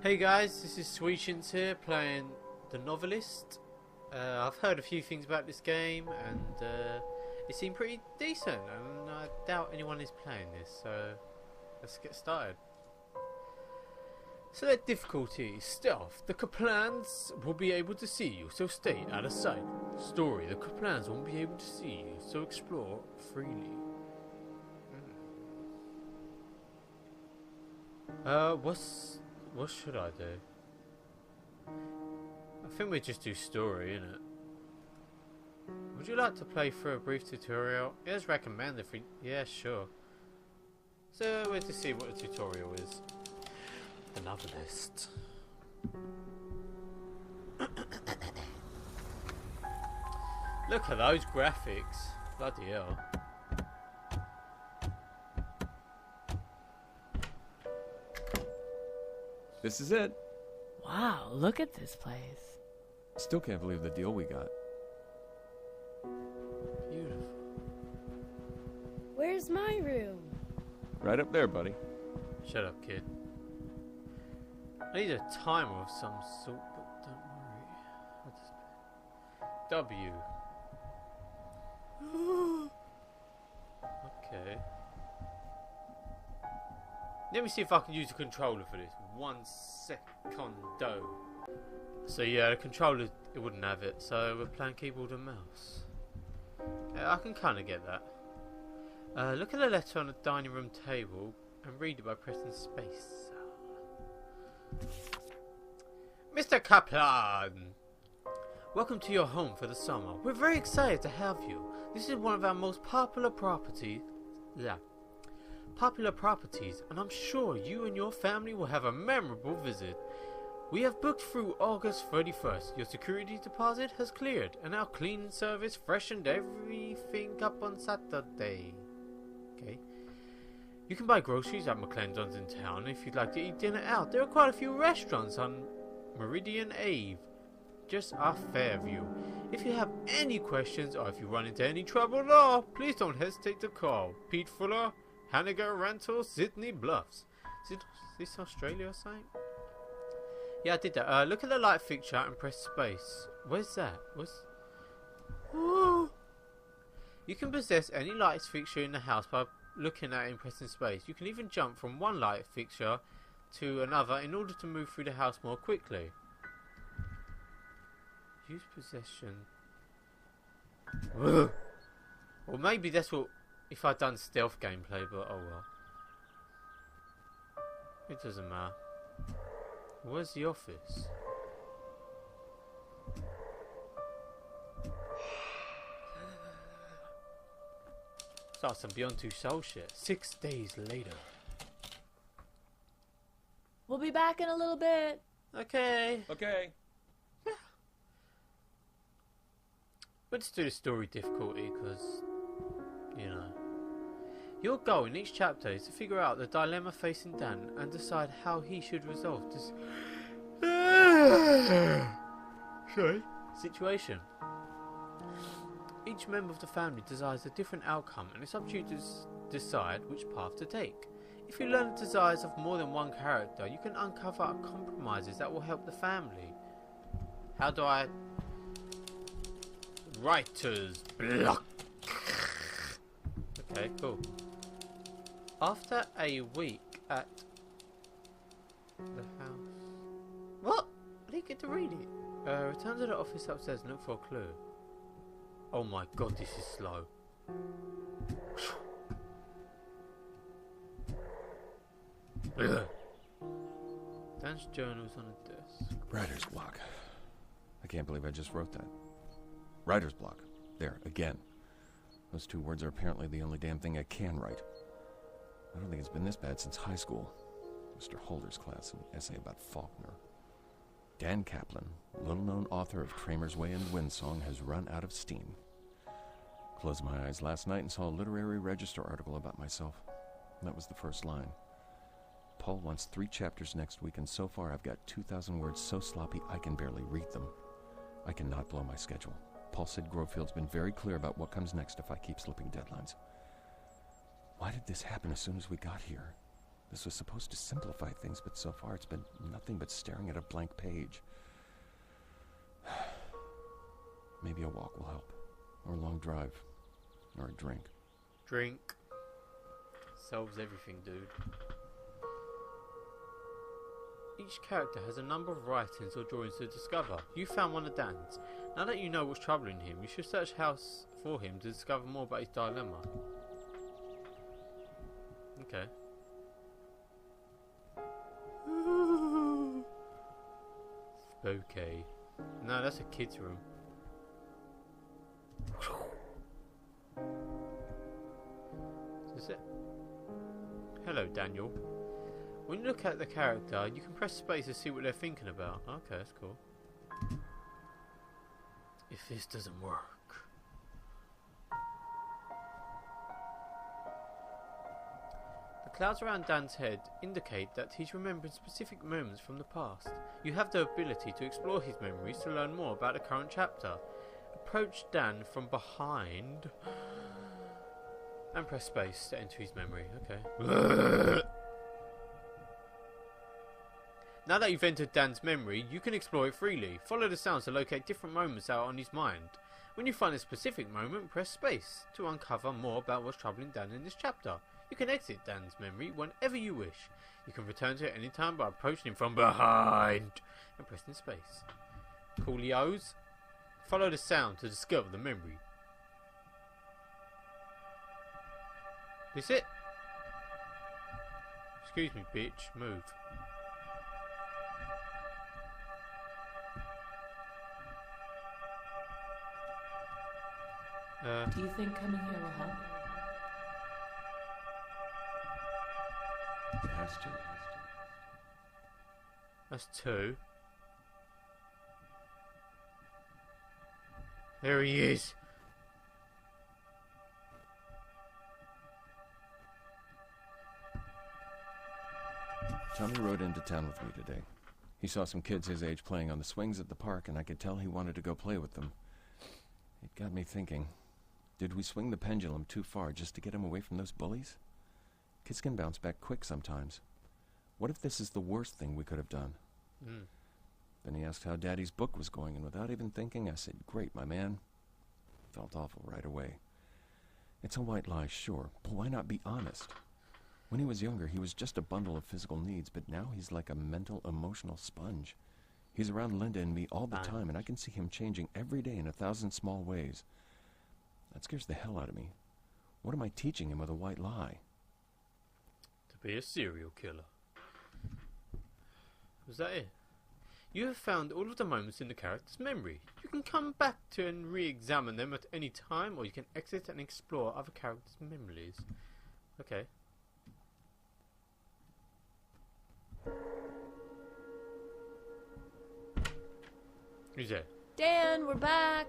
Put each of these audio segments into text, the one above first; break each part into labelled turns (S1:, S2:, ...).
S1: Hey guys, this is Sweetchins here playing the Novelist. I've heard a few things about this game and it seemed pretty decent, and I doubt anyone is playing this, so let's get started. Select difficulty, stealth. The Kaplans will be able to see you, so stay out of sight. Story, the Kaplans won't be able to see you, so explore freely. What should I do? I think we just do story, innit? Would you like to play through a brief tutorial? It is recommended for... Yeah, sure. So, we're to see what the tutorial is. The Novelist. Look at those graphics. Bloody hell.
S2: This is it.
S3: Wow, look at this place.
S2: Still can't believe the deal we got.
S1: Beautiful.
S3: Where's my room?
S2: Right up there, buddy.
S1: Shut up, kid. I need a timer of some sort, but don't worry. W. Okay. Let me see if I can use a controller for this. 1 secondo. So yeah, the controller, it wouldn't have it. So we're playing keyboard and mouse. Yeah, I can kind of get that. Look at the letter on the dining room table and read it by pressing space. Mr. Kaplan! Welcome to your home for the summer. We're very excited to have you. This is one of our most popular properties. And I'm sure you and your family will have a memorable visit. We have booked through August 31st. Your security deposit has cleared, and our cleaning service freshened everything up on Saturday. Okay. You can buy groceries at McClendon's in town if you'd like to eat dinner out. There are quite a few restaurants on Meridian Ave, just off Fairview. If you have any questions or if you run into any trouble at all, please don't hesitate to call Pete Fuller, Hanniger Rental, Sydney Bluffs. Is this Australia or something? Yeah, I did that. Look at the light fixture and press space. Where's that? Oh. You can possess any light fixture in the house by looking at it and pressing space. You can even jump from one light fixture to another in order to move through the house more quickly. Use possession. Ugh. Or maybe that's what... if I'd done stealth gameplay, but oh well. It doesn't matter. Where's the office? Start some Beyond Two Soul shit. 6 days later.
S3: We'll be back in a little bit.
S1: Okay.
S2: Okay.
S1: Let's do the story difficulty, because... you know. Your goal in each chapter is to figure out the dilemma facing Dan and decide how he should resolve this situation. Each member of the family desires a different outcome, and it's up to you to decide which path to take. If you learn the desires of more than one character, you can uncover compromises that will help the family. How do I... Writer's block. Okay, cool. After a week at the house... What? I didn't get to read it. Return to the office upstairs and look for a clue. Oh my god, this is slow. Dan's journal's on a desk.
S2: Writer's block. I can't believe I just wrote that. Writer's block. There, again. Those 2 words are apparently the only damn thing I can write. I don't think it's been this bad since high school. Mr. Holder's class, an essay about Faulkner. Dan Kaplan, little-known author of Kramer's Way and Windsong, has run out of steam. Closed my eyes last night and saw a literary register article about myself. That was the first line. Paul wants 3 chapters next week, and so far I've got 2,000 words so sloppy I can barely read them. I cannot blow my schedule. Paul said Grovefield's been very clear about what comes next if I keep slipping deadlines. Why did this happen as soon as we got here? This was supposed to simplify things, but so far it's been nothing but staring at a blank page. Maybe a walk will help. Or a long drive. Or a drink.
S1: Drink. Solves everything, dude. Each character has a number of writings or drawings to discover. You found one of Dan's. Now that you know what's troubling him, you should search house for him to discover more about his dilemma. Okay. Okay. No, that's a kid's room. Is this it? Hello, Daniel. When you look at the character, you can press space to see what they're thinking about. Okay, that's cool. If this doesn't work... The clouds around Dan's head indicate that he's remembering specific moments from the past. You have the ability to explore his memories to learn more about the current chapter. Approach Dan from behind and press space to enter his memory. Okay. Now that you've entered Dan's memory, you can explore it freely. Follow the sounds to locate different moments out on his mind. When you find a specific moment, press space to uncover more about what's troubling Dan in this chapter. You can exit Dan's memory whenever you wish. You can return to it any time by approaching him from behind and pressing space. Coolios, follow the sound to discover the memory. This it? Excuse me, bitch. Move.
S3: Do you think coming here will help?
S2: It has to.
S1: That's two. There he is.
S2: Tommy rode into town with me today. He saw some kids his age playing on the swings at the park, and I could tell he wanted to go play with them. It got me thinking, did we swing the pendulum too far just to get him away from those bullies? Kids can bounce back quick sometimes. What if this is the worst thing we could have done? Then he asked how Daddy's book was going, and without even thinking, I said, "Great, my man." Felt awful right away. It's a white lie, sure, but why not be honest? When he was younger, he was just a bundle of physical needs, but now he's like a mental, emotional sponge. He's around Linda and me all the time, and I can see him changing every day in 1,000 small ways. That scares the hell out of me. What am I teaching him with a white lie?
S1: To be a serial killer. Was that it? You have found all of the moments in the character's memory. You can come back to and re-examine them at any time, or you can exit and explore other characters' memories. Okay. Who's there?
S3: Dan, we're back.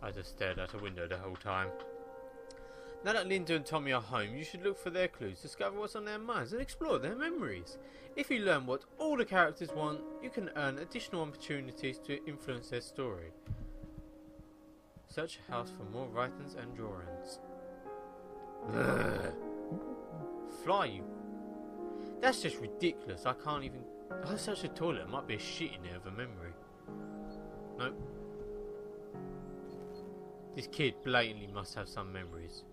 S1: I just stared out a window the whole time. Now that Linda and Tommy are home, you should look for their clues, discover what's on their minds, and explore their memories. If you learn what all the characters want, you can earn additional opportunities to influence their story. Search a house for more writings and drawings. Ugh. Fly, you. That's just ridiculous. I can't even... I searched the toilet. There might be a shit in there of a memory. Nope. This kid blatantly must have some memories.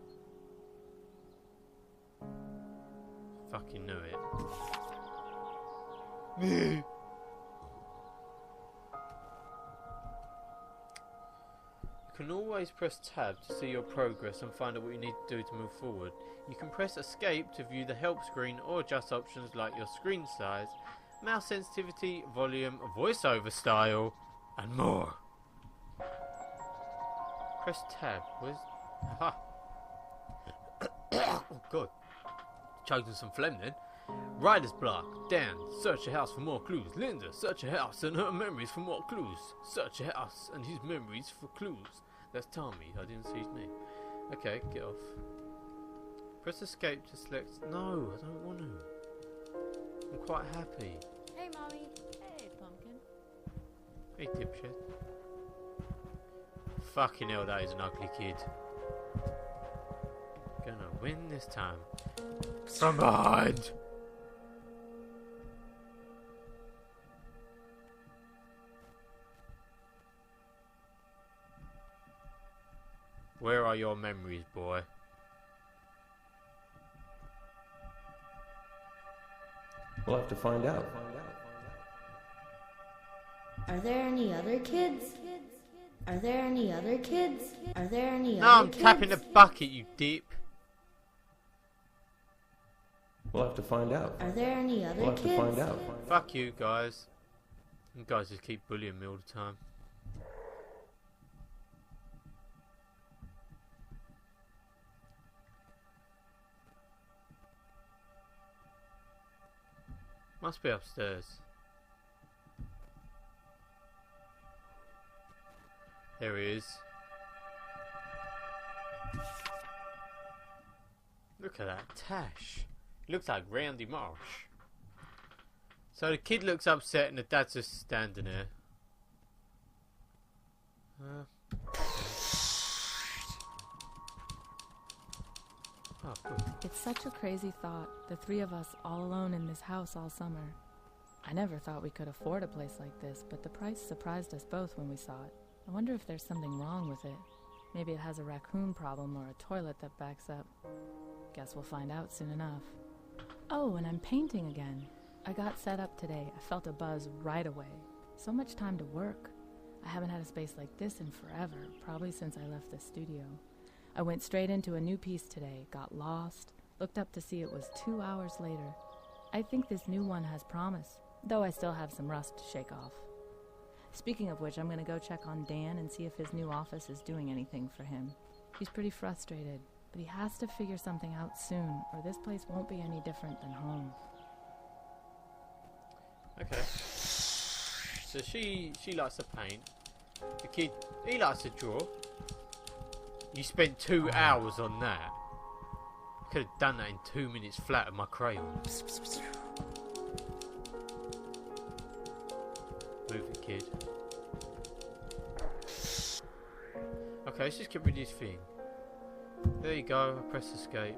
S1: Fucking knew it. You can always press tab to see your progress and find out what you need to do to move forward. You can press escape to view the help screen or adjust options like your screen size, mouse sensitivity, volume, voiceover style, and more. Press tab. Where's... Aha. Oh god. Choked on some phlegm then. Writer's block. Dan, search a house for more clues. Linda, search a house and her memories for more clues. Search a house and his memories for clues. That's Tommy. I didn't see his name. Okay, get off. Press escape to select... No, I don't want to. I'm quite happy.
S3: Hey, Mommy. Hey, Pumpkin.
S1: Hey, dipshit. Fucking hell, that is an ugly kid. Gonna win this time. From behind. Where are your memories, boy?
S2: We'll have to find out.
S4: Are there any other kids? Are there any other kids? Are there any
S1: No,
S4: other
S1: I'm
S4: kids?
S1: tapping the bucket, you deep.
S2: We'll have to find out.
S4: Are there any other
S2: We'll have
S4: kids?
S2: to find out.
S1: Fuck you guys. You guys just keep bullying me all the time. Must be upstairs. There he is. Look at that Tash. Looks like Randy Marsh. So the kid looks upset and the dad's just standing there. Oh, good.
S3: It's such a crazy thought, the three of us all alone in this house all summer. I never thought we could afford a place like this, but the price surprised us both when we saw it. I wonder if there's something wrong with it. Maybe it has a raccoon problem or a toilet that backs up. Guess we'll find out soon enough. Oh, and I'm painting again. I got set up today. I felt a buzz right away. So much time to work. I haven't had a space like this in forever, probably since I left the studio. I went straight into a new piece today, got lost, looked up to see it was 2 hours later. I think this new one has promise, though I still have some rust to shake off. Speaking of which, I'm going to go check on Dan and see if his new office is doing anything for him. He's pretty frustrated, but he has to figure something out soon, or this place won't be any different than home.
S1: Okay. So she likes to paint. The kid, he likes to draw. You spent 2 hours on that. Could have done that in 2 minutes flat with my crayon. Move it, kid. Okay, let's just get rid of this thing. There you go, I press escape.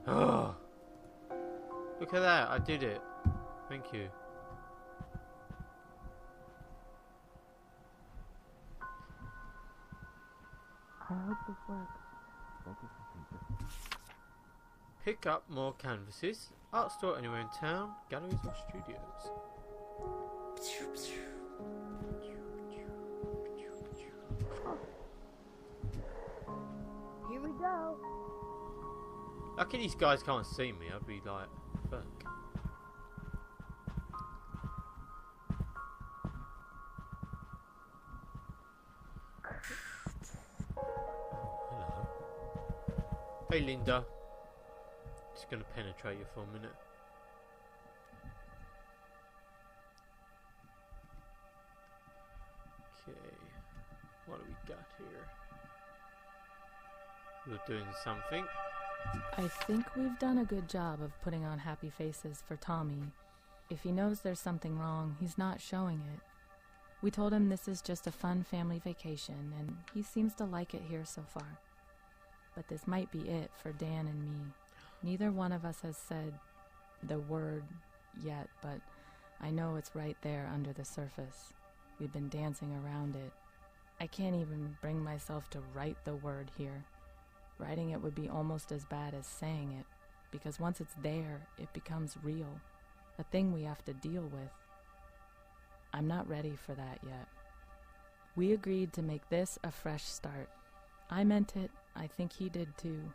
S1: Oh, look at that, I did it. Thank you.
S3: I hope this works.
S1: Pick up more canvases. Art store anywhere in town. Galleries or studios.
S4: Here we go.
S1: Lucky these guys can't see me. I'd be like, fuck. Hello. Hey, Linda. Just gonna penetrate you for a minute. Okay. What do we got here? You're doing something.
S3: I think we've done a good job of putting on happy faces for Tommy. If he knows there's something wrong, he's not showing it. We told him this is just a fun family vacation, and he seems to like it here so far. But this might be it for Dan and me. Neither one of us has said the word yet, but I know it's right there under the surface. We've been dancing around it. I can't even bring myself to write the word here. Writing it would be almost as bad as saying it, because once it's there, it becomes real, a thing we have to deal with. I'm not ready for that yet. We agreed to make this a fresh start. I meant it, I think he did too.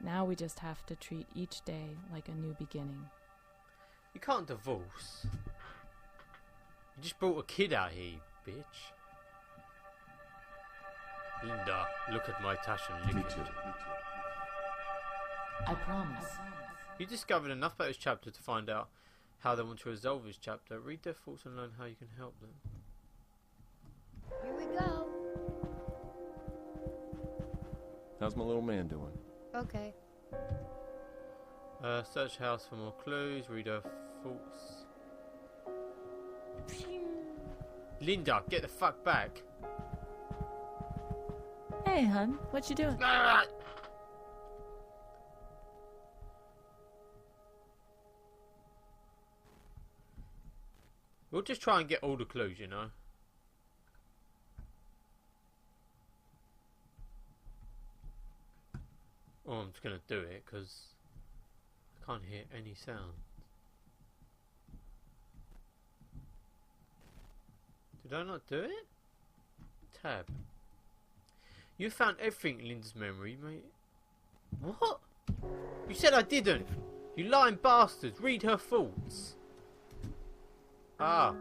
S3: Now we just have to treat each day like a new beginning.
S1: You can't divorce. You just brought a kid out here, you bitch. Linda, look at my Tash and lick it.
S3: I promise.
S1: You discovered enough about this chapter to find out how they want to resolve this chapter. Read their thoughts and learn how you can help them.
S4: Here we go.
S2: How's my little man doing?
S4: Okay.
S1: Search house for more clues. Read her thoughts. Linda, get the fuck back.
S3: Hey, hun, what you doing?
S1: We'll just try and get all the clues, you know. Oh, I'm just gonna do it because I can't hear any sound. Did I not do it? Tab. You found everything in Linda's memory, mate. What? You said I didn't! You lying bastards! Read her thoughts! Ah.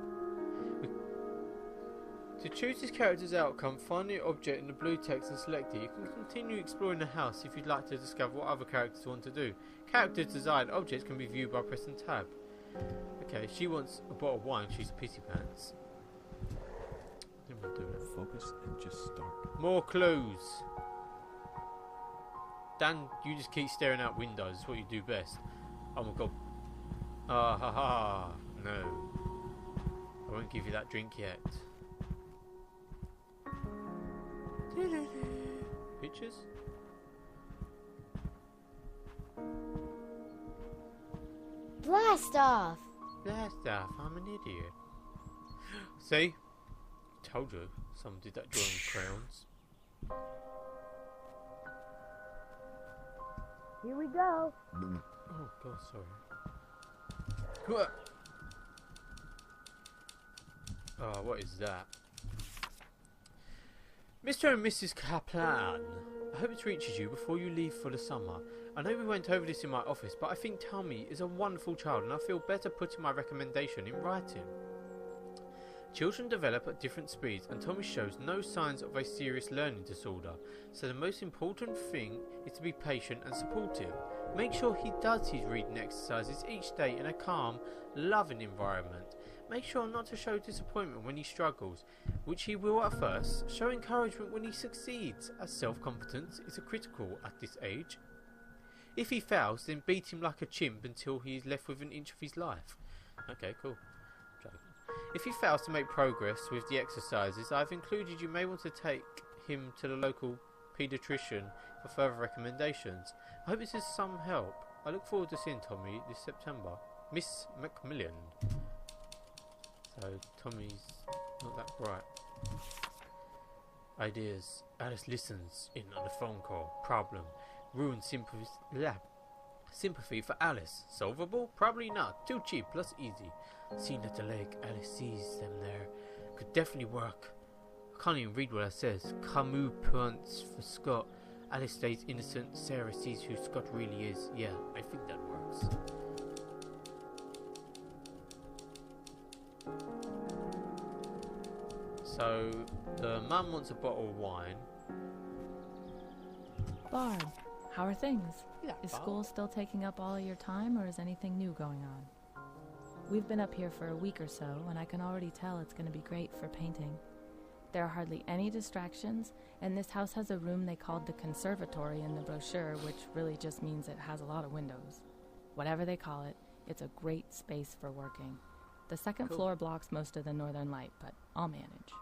S1: To choose this character's outcome, find the object in the blue text and select it. You can continue exploring the house if you'd like to discover what other characters want to do. Characters' desired objects can be viewed by pressing tab. Okay, she wants a bottle of wine, she's pissy pants. Didn't want to do it.
S2: Focus and just start.
S1: More clues! Dan, you just keep staring out windows, it's what you do best. Oh my god. Ah ha ha. No. I won't give you that drink yet. Pictures?
S4: Blast off!
S1: Blast off, I'm an idiot. See? Told you, someone did that drawing with crayons.
S4: Here we go.
S1: Oh god, sorry. Oh, what is that? Mr. and Mrs. Kaplan, I hope it reaches you before you leave for the summer. I know we went over this in my office, but I think Tommy is a wonderful child and I feel better putting my recommendation in writing. Children develop at different speeds and Tommy shows no signs of a serious learning disorder, so the most important thing is to be patient and supportive. Make sure he does his reading exercises each day in a calm, loving environment. Make sure not to show disappointment when he struggles, which he will at first. Show encouragement when he succeeds, as self-confidence is critical at this age. If he fails, then beat him like a chimp until he is left with an inch of his life. Okay, cool. If he fails to make progress with the exercises I've included, you may want to take him to the local paediatrician for further recommendations. I hope this is some help. I look forward to seeing Tommy this September. Miss Macmillan. So Tommy's not that bright. Ideas. Alice listens in on the phone call. Problem. Ruined sympathy for Alice. Solvable? Probably not. Too cheap plus easy. Seen at the lake. Alice sees them there. Could definitely work. I can't even read what it says. Camus points for Scott. Alice stays innocent. Sarah sees who Scott really is. Yeah, I think that works. So, the mum wants a bottle of wine.
S3: Barb, how are things?
S1: Yeah,
S3: Is
S1: Barb.
S3: school still taking up all of your time, or is anything new going on? We've been up here for a week or so, and I can already tell it's going to be great for painting. There are hardly any distractions, and this house has a room they called the conservatory in the brochure, which really just means it has a lot of windows. Whatever they call it, it's a great space for working. The second floor blocks most of the northern light, but I'll manage.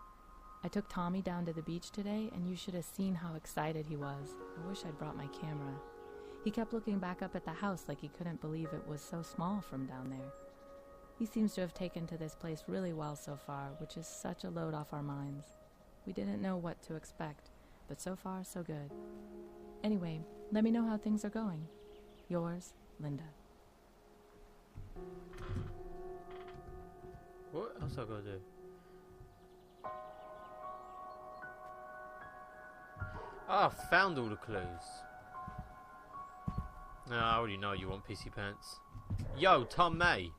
S3: I took Tommy down to the beach today, and you should have seen how excited he was. I wish I'd brought my camera. He kept looking back up at the house like he couldn't believe it was so small from down there. He seems to have taken to this place really well so far, which is such a load off our minds. We didn't know what to expect, but so far, so good. Anyway, let me know how things are going. Yours, Linda.
S1: What else I gotta do? Ah, I found all the clues. No, I already know you want pissy pants. Yo, Tom May.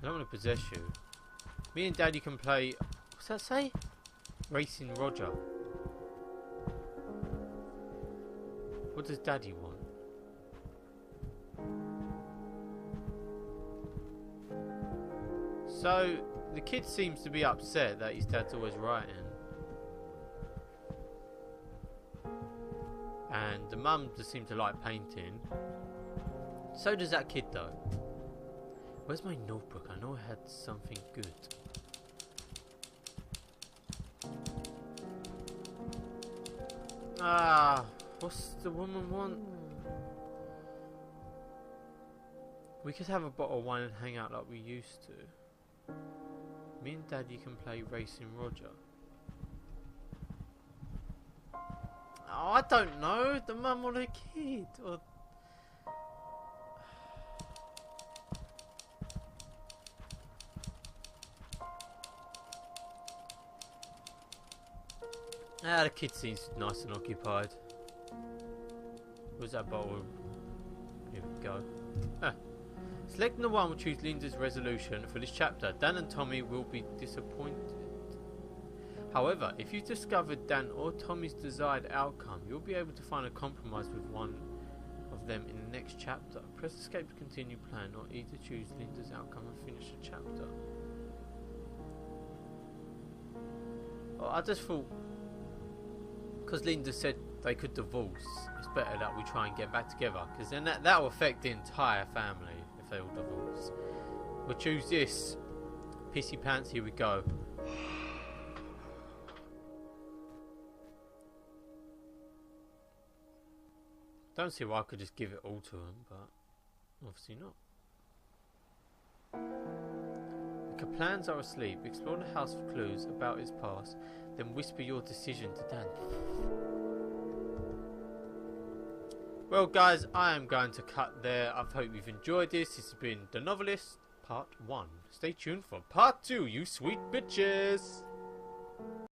S1: I don't want to possess you. Me and Daddy can play... What's that say? Racing Roger. What does Daddy want? So, the kid seems to be upset that his dad's always writing. And the mum just seems to like painting. So does that kid though. Where's my notebook? I know I had something good. Ah, what's the woman want? We could have a bottle of wine and hang out like we used to. Me and Daddy can play Racing Roger. Oh, I don't know. The mum or the kid. Or... Ah, the kid seems nice and occupied. Where's that bottle? Here we go. Ah. Selecting the one will choose Linda's resolution for this chapter. Dan and Tommy will be disappointed. However, if you discovered Dan or Tommy's desired outcome, you'll be able to find a compromise with one of them in the next chapter. Press escape to continue plan, or either choose Linda's outcome and finish the chapter. Oh, I just thought, because Linda said they could divorce, it's better that we try and get back together, because then that will affect the entire family if they all divorce. We'll choose this. Pissy pants, here we go. Don't see why I could just give it all to him, but obviously not. The Kaplans are asleep. Explore the house for clues about his past, then whisper your decision to Dan. Well guys, I am going to cut there. I hope you've enjoyed this. This has been The Novelist Part 1. Stay tuned for Part 2, you sweet bitches!